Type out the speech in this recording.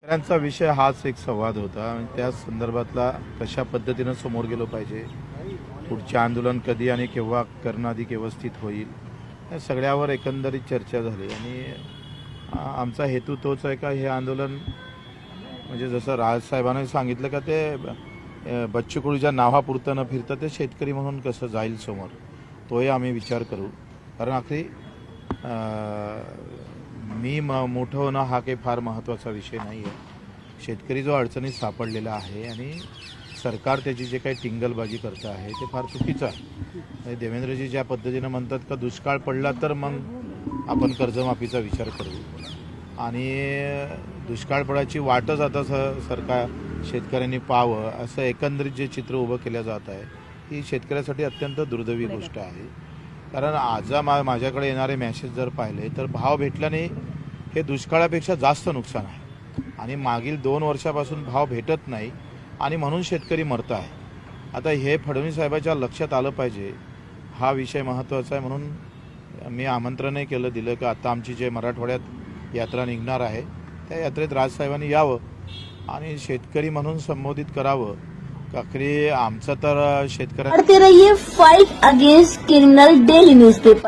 शेतकऱ्यांचा विषय हाच एक संवाद होता आणि त्या संदर्भातला कशा पद्धतीनं समोर गेलो पाहिजे, पुढचे आंदोलन कधी आणि केव्हा करणं अधिक व्यवस्थित होईल, या सगळ्यावर एकंदरीत चर्चा झाली आणि आमचा हेतू तोच आहे का हे आंदोलन म्हणजे जसं राजसाहेबांनी सांगितलं का ते बच्चू कडूच्या नावापुरतं न फिरतं ते शेतकरी म्हणून कसं जाईल समोर, तोही आम्ही विचार करू. कारण आखरी मी मोठं होणं हा काही फार महत्त्वाचा विषय नाही आहे. शेतकरी जो अडचणीत सापडलेला आहे आणि सरकार त्याची जे काही टिंगलबाजी करतं आहे ते फार चुकीचं आहे. देवेंद्रजी ज्या पद्धतीनं म्हणतात का दुष्काळ पडला तर मग आपण कर्जमाफीचा विचार करू आणि दुष्काळ पडायची वाटच आता सरकार शेतकऱ्यांनी पाहावं असं एकंदरीत जे चित्र उभं केलं जात आहे ही शेतकऱ्यासाठी अत्यंत दुर्दैवी गोष्ट आहे. कारण आज माझ्याकडे येणारे मॅसेज जर पाहिले तर भाव भेटल्याने हे दुष्काळापेक्षा जास्त नुकसान आहे आणि मागील 2 वर्षापासून भाव भेटत नाही आणि म्हणून शेतकरी मरत आहे. आता हे फडणवीस साहेबांच्या लक्षात आलं पाहिजे, हा विषय महत्त्वाचा आहे. म्हणून मी आमंत्रणही दिलं की आता आमची जे मराठवाड्यात यात्रा निघणार आहे त्या यात्रेत राजसाहेबांनी यावं आणि शेतकरी म्हणून संबोधित करावं. आखरी आमचं तर शेतकऱ्या fight against criminal daily newspaper.